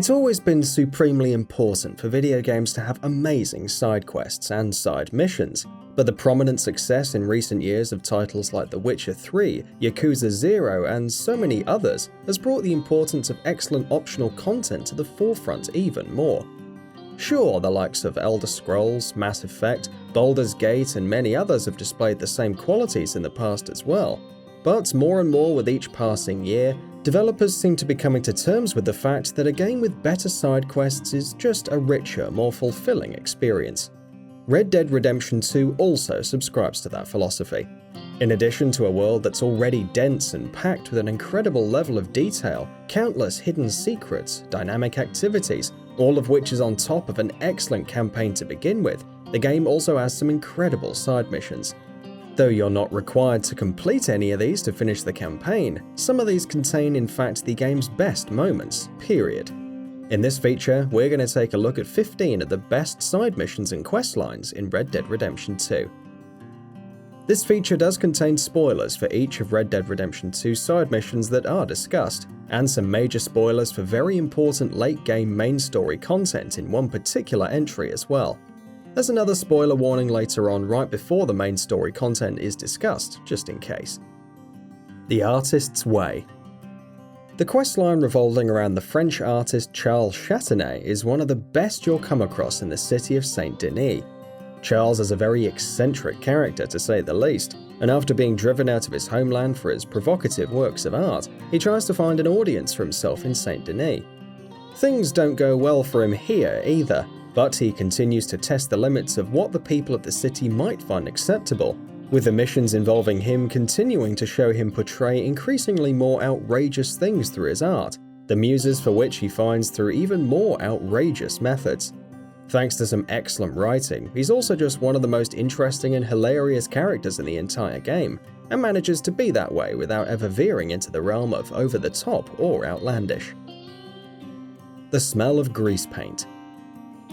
It's always been supremely important for video games to have amazing side quests and side missions, but the prominent success in recent years of titles like The Witcher 3, Yakuza 0, and so many others has brought the importance of excellent optional content to the forefront even more. Sure, the likes of Elder Scrolls, Mass Effect, Baldur's Gate, and many others have displayed the same qualities in the past as well, but more and more with each passing year, developers seem to be coming to terms with the fact that a game with better side quests is just a richer, more fulfilling experience. Red Dead Redemption 2 also subscribes to that philosophy. In addition to a world that's already dense and packed with an incredible level of detail, countless hidden secrets, dynamic activities, all of which is on top of an excellent campaign to begin with, the game also has some incredible side missions. Though you're not required to complete any of these to finish the campaign, some of these contain in fact the game's best moments, period. In this feature, we're going to take a look at 15 of the best side missions and questlines in Red Dead Redemption 2. This feature does contain spoilers for each of Red Dead Redemption 2 side missions that are discussed, and some major spoilers for very important late-game main story content in one particular entry as well. There's another spoiler warning later on right before the main story content is discussed, just in case. The Artist's Way. The questline revolving around the French artist Charles Châtenay is one of the best you'll come across in the city of Saint-Denis. Charles is a very eccentric character to say the least, and after being driven out of his homeland for his provocative works of art, he tries to find an audience for himself in Saint-Denis. Things don't go well for him here either, but he continues to test the limits of what the people of the city might find acceptable, with the missions involving him continuing to show him portray increasingly more outrageous things through his art, the muses for which he finds through even more outrageous methods. Thanks to some excellent writing, he's also just one of the most interesting and hilarious characters in the entire game, and manages to be that way without ever veering into the realm of over-the-top or outlandish. The Smell of Grease Paint.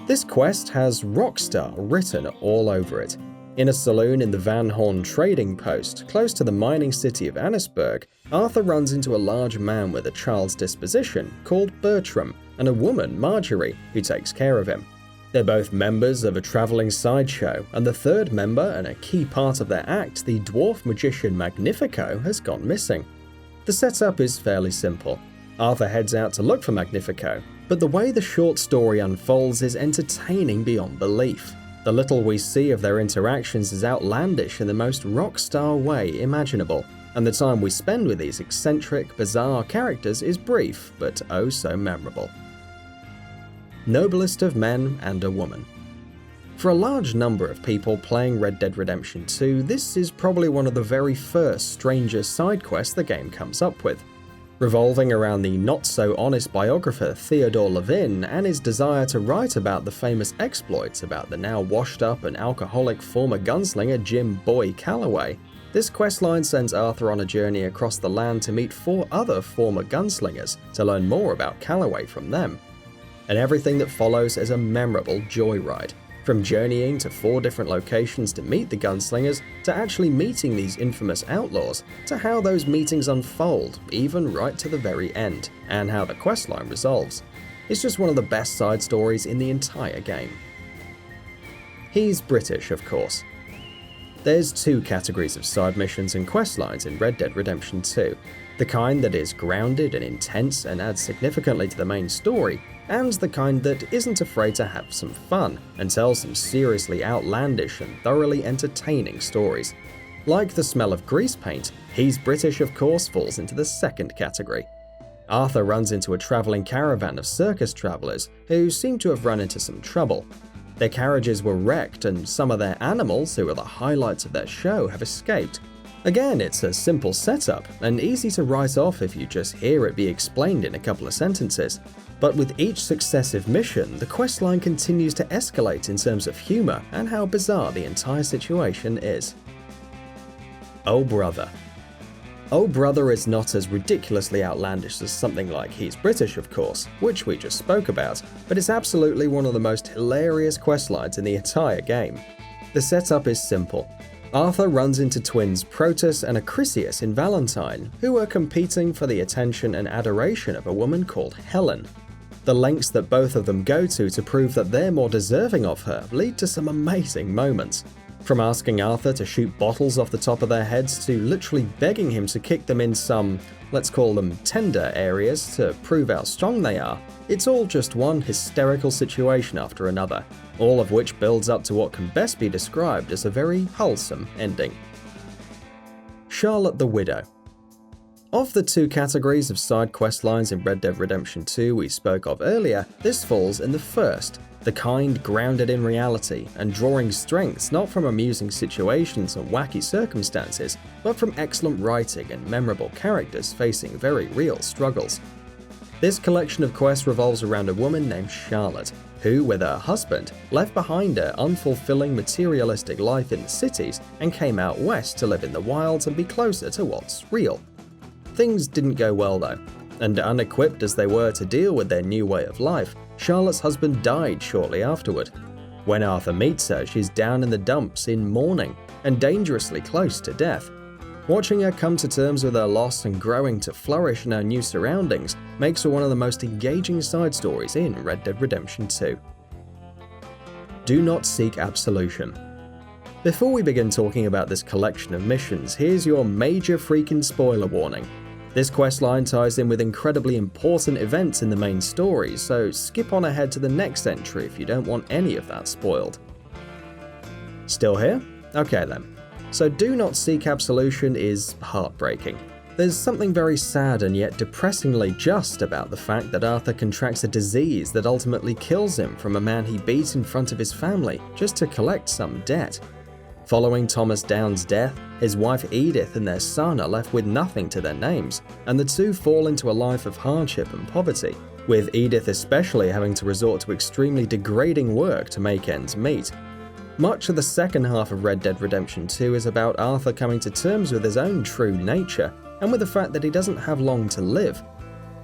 This quest has Rockstar written all over it. In a saloon in the Van Horn trading post, close to the mining city of Annisburg, Arthur runs into a large man with a child's disposition called Bertram, and a woman, Marjorie, who takes care of him. They're both members of a traveling sideshow, and the third member and a key part of their act, the dwarf magician Magnifico, has gone missing. The setup is fairly simple. Arthur heads out to look for Magnifico, but the way the short story unfolds is entertaining beyond belief. The little we see of their interactions is outlandish in the most rockstar way imaginable, and the time we spend with these eccentric, bizarre characters is brief, but oh so memorable. Noblest of Men and a Woman. For a large number of people playing Red Dead Redemption 2, this is probably one of the very first strangest side quests the game comes up with. Revolving around the not-so-honest biographer Theodore Levin and his desire to write about the famous exploits about the now washed-up and alcoholic former gunslinger Jim Boy Calloway, this questline sends Arthur on a journey across the land to meet 4 other former gunslingers to learn more about Calloway from them. And everything that follows is a memorable joyride, from journeying to 4 different locations to meet the gunslingers, to actually meeting these infamous outlaws, to how those meetings unfold, even right to the very end, and how the questline resolves. It's just one of the best side stories in the entire game. He's British, of course. There's 2 categories of side missions and questlines in Red Dead Redemption 2. The kind that is grounded and intense and adds significantly to the main story, and the kind that isn't afraid to have some fun and tell some seriously outlandish and thoroughly entertaining stories. Like The Smell of Grease Paint, He's British of course falls into the second category. Arthur runs into a travelling caravan of circus travellers who seem to have run into some trouble. Their carriages were wrecked and some of their animals, who are the highlights of their show, have escaped. Again, it's a simple setup and easy to write off if you just hear it be explained in a couple of sentences. But with each successive mission, the questline continues to escalate in terms of humour and how bizarre the entire situation is. Oh Brother. Oh Brother is not as ridiculously outlandish as something like He's British, of course, which we just spoke about, but it's absolutely one of the most hilarious questlines in the entire game. The setup is simple. Arthur runs into twins Protus and Acrisius in Valentine, who are competing for the attention and adoration of a woman called Helen. The lengths that both of them go to prove that they're more deserving of her lead to some amazing moments. From asking Arthur to shoot bottles off the top of their heads to literally begging him to kick them in some, let's call them tender areas to prove how strong they are, it's all just one hysterical situation after another, all of which builds up to what can best be described as a very wholesome ending. Charlotte the Widow. Of the two categories of side quest lines in Red Dead Redemption 2 we spoke of earlier, this falls in the first, the kind grounded in reality and drawing strengths not from amusing situations and wacky circumstances, but from excellent writing and memorable characters facing very real struggles. This collection of quests revolves around a woman named Charlotte, who, with her husband, left behind her unfulfilling materialistic life in the cities and came out west to live in the wilds and be closer to what's real. Things didn't go well though, and unequipped as they were to deal with their new way of life, Charlotte's husband died shortly afterward. When Arthur meets her, she's down in the dumps in mourning and dangerously close to death. Watching her come to terms with her loss and growing to flourish in her new surroundings makes her one of the most engaging side stories in Red Dead Redemption 2. Do not seek absolution. Before we begin talking about this collection of missions, here's your major freaking spoiler warning. This questline ties in with incredibly important events in the main story, so skip on ahead to the next entry if you don't want any of that spoiled. Still here? Okay then. So Do Not Seek Absolution is heartbreaking. There's something very sad and yet depressingly just about the fact that Arthur contracts a disease that ultimately kills him from a man he beat in front of his family just to collect some debt. Following Thomas Downe's death, his wife Edith and their son are left with nothing to their names, and the two fall into a life of hardship and poverty, with Edith especially having to resort to extremely degrading work to make ends meet. Much of the second half of Red Dead Redemption 2 is about Arthur coming to terms with his own true nature, and with the fact that he doesn't have long to live.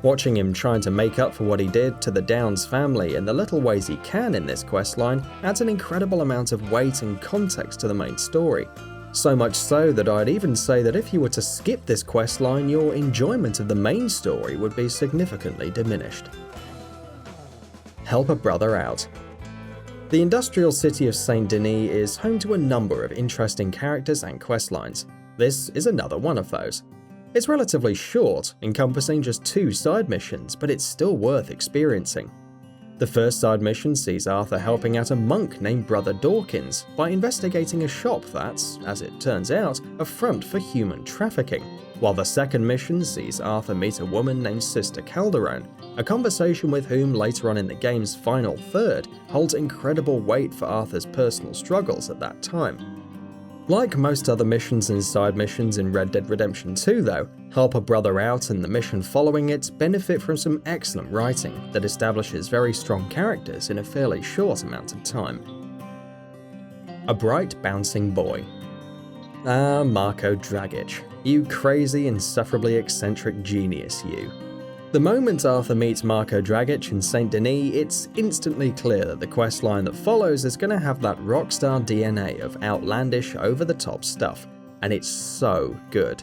Watching him trying to make up for what he did to the Downes family in the little ways he can in this questline adds an incredible amount of weight and context to the main story. So much so that I'd even say that if you were to skip this questline, your enjoyment of the main story would be significantly diminished. Help a brother out. The industrial city of Saint Denis is home to a number of interesting characters and questlines. This is another one of those. It's relatively short, encompassing just 2 side missions, but it's still worth experiencing. The first side mission sees Arthur helping out a monk named Brother Dawkins by investigating a shop that's, as it turns out, a front for human trafficking, while the second mission sees Arthur meet a woman named Sister Calderon, a conversation with whom later on in the game's final third holds incredible weight for Arthur's personal struggles at that time. Like most other missions and side missions in Red Dead Redemption 2 though, Help a Brother Out and the mission following it benefit from some excellent writing that establishes very strong characters in a fairly short amount of time. A Bright Bouncing Boy. Ah, Marko Dragic, you crazy, insufferably eccentric genius you. The moment Arthur meets Marko Dragic in Saint Denis, it's instantly clear that the questline that follows is going to have that rockstar DNA of outlandish, over-the-top stuff, and it's so good.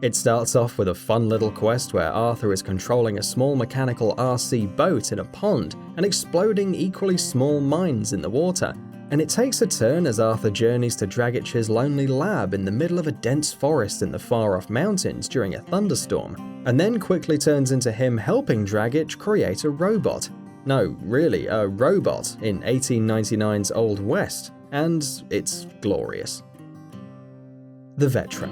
It starts off with a fun little quest where Arthur is controlling a small mechanical RC boat in a pond and exploding equally small mines in the water, and it takes a turn as Arthur journeys to Dragic's lonely lab in the middle of a dense forest in the far-off mountains during a thunderstorm, and then quickly turns into him helping Dragic create a robot. No, really, a robot in 1899's Old West, and it's glorious. The Veteran.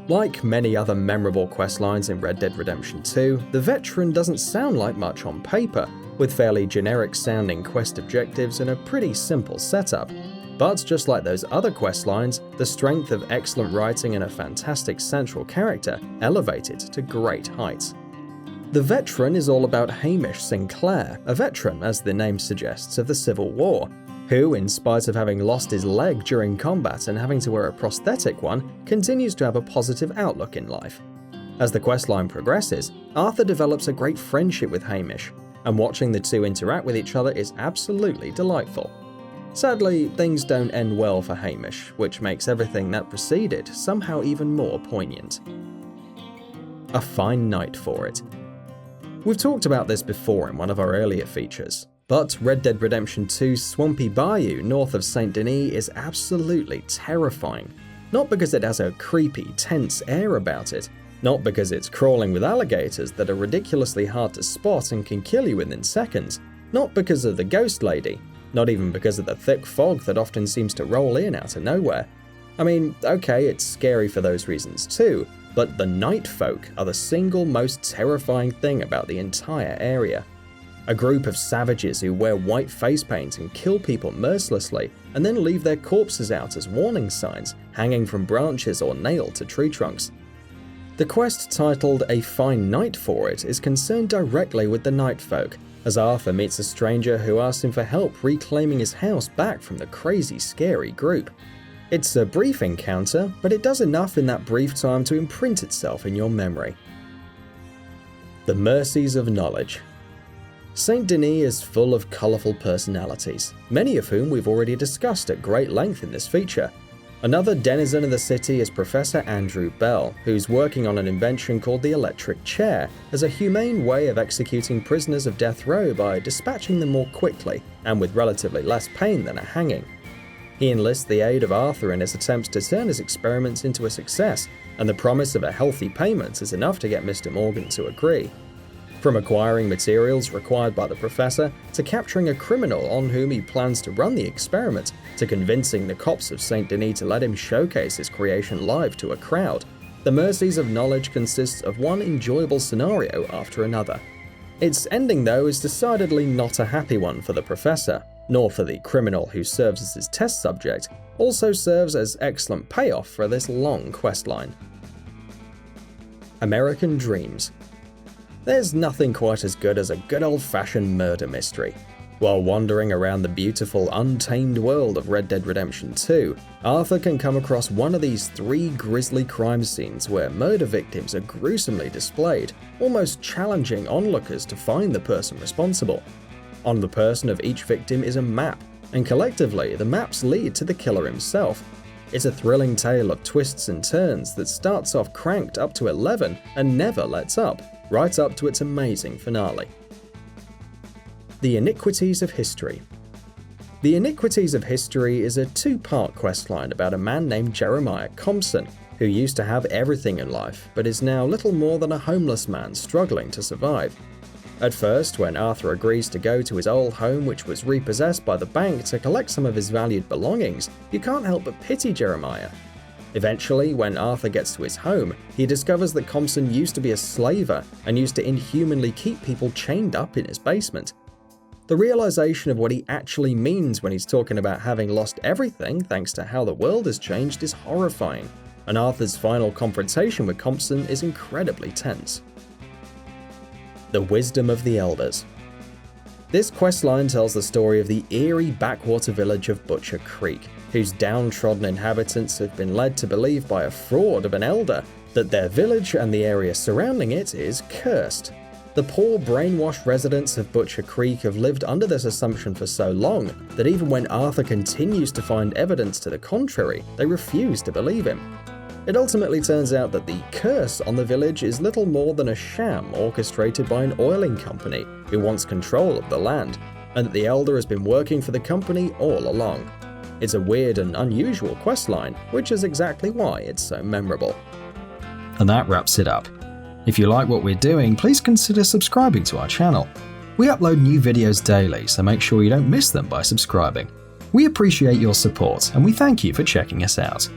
Like many other memorable questlines in Red Dead Redemption 2, the Veteran doesn't sound like much on paper, with fairly generic-sounding quest objectives and a pretty simple setup. But just like those other questlines, the strength of excellent writing and a fantastic central character elevate it to great heights. The Veteran is all about Hamish Sinclair, a veteran, as the name suggests, of the Civil War, who, in spite of having lost his leg during combat and having to wear a prosthetic one, continues to have a positive outlook in life. As the questline progresses, Arthur develops a great friendship with Hamish, and watching the two interact with each other is absolutely delightful. Sadly, things don't end well for Hamish, which makes everything that preceded somehow even more poignant. A Fine Night for It. We've talked about this before in one of our earlier features, but Red Dead Redemption 2's swampy bayou north of Saint Denis is absolutely terrifying. Not because it has a creepy, tense air about it, not because it's crawling with alligators that are ridiculously hard to spot and can kill you within seconds, not because of the ghost lady, not even because of the thick fog that often seems to roll in out of nowhere. I mean, okay, it's scary for those reasons too, but the night folk are the single most terrifying thing about the entire area. A group of savages who wear white face paint and kill people mercilessly, and then leave their corpses out as warning signs, hanging from branches or nailed to tree trunks. The quest titled A Fine Night for It is concerned directly with the night folk, as Arthur meets a stranger who asks him for help reclaiming his house back from the crazy, scary group. It's a brief encounter, but it does enough in that brief time to imprint itself in your memory. The Mercies of Knowledge. Saint Denis is full of colourful personalities, many of whom we've already discussed at great length in this feature. Another denizen of the city is Professor Andrew Bell, who's working on an invention called the electric chair as a humane way of executing prisoners of death row by dispatching them more quickly and with relatively less pain than a hanging. He enlists the aid of Arthur in his attempts to turn his experiments into a success, and the promise of a healthy payment is enough to get Mr. Morgan to agree. From acquiring materials required by the professor, to capturing a criminal on whom he plans to run the experiment, to convincing the cops of Saint Denis to let him showcase his creation live to a crowd, the Mercies of Knowledge consists of one enjoyable scenario after another. Its ending, though, is decidedly not a happy one for the professor, nor for the criminal who serves as his test subject, also serves as excellent payoff for this long questline. American Dreams. There's nothing quite as good as a good old-fashioned murder mystery. While wandering around the beautiful, untamed world of Red Dead Redemption 2, Arthur can come across one of these 3 grisly crime scenes where murder victims are gruesomely displayed, almost challenging onlookers to find the person responsible. On the person of each victim is a map, and collectively, the maps lead to the killer himself. It's a thrilling tale of twists and turns that starts off cranked up to 11 and never lets up, right up to its amazing finale. The Iniquities of History. The Iniquities of History is a 2-part questline about a man named Jeremiah Compson, who used to have everything in life, but is now little more than a homeless man struggling to survive. At first, when Arthur agrees to go to his old home which was repossessed by the bank to collect some of his valued belongings, you can't help but pity Jeremiah. Eventually, when Arthur gets to his home, he discovers that Compson used to be a slaver and used to inhumanly keep people chained up in his basement. The realization of what he actually means when he's talking about having lost everything thanks to how the world has changed is horrifying, and Arthur's final confrontation with Compson is incredibly tense. The Wisdom of the Elders. This questline tells the story of the eerie backwater village of Butcher Creek, whose downtrodden inhabitants have been led to believe by a fraud of an elder that their village and the area surrounding it is cursed. The poor brainwashed residents of Butcher Creek have lived under this assumption for so long that even when Arthur continues to find evidence to the contrary, they refuse to believe him. It ultimately turns out that the curse on the village is little more than a sham orchestrated by an oiling company who wants control of the land, and that the elder has been working for the company all along. It's a weird and unusual questline, which is exactly why it's so memorable. And that wraps it up. If you like what we're doing, please consider subscribing to our channel. We upload new videos daily, so make sure you don't miss them by subscribing. We appreciate your support, and we thank you for checking us out.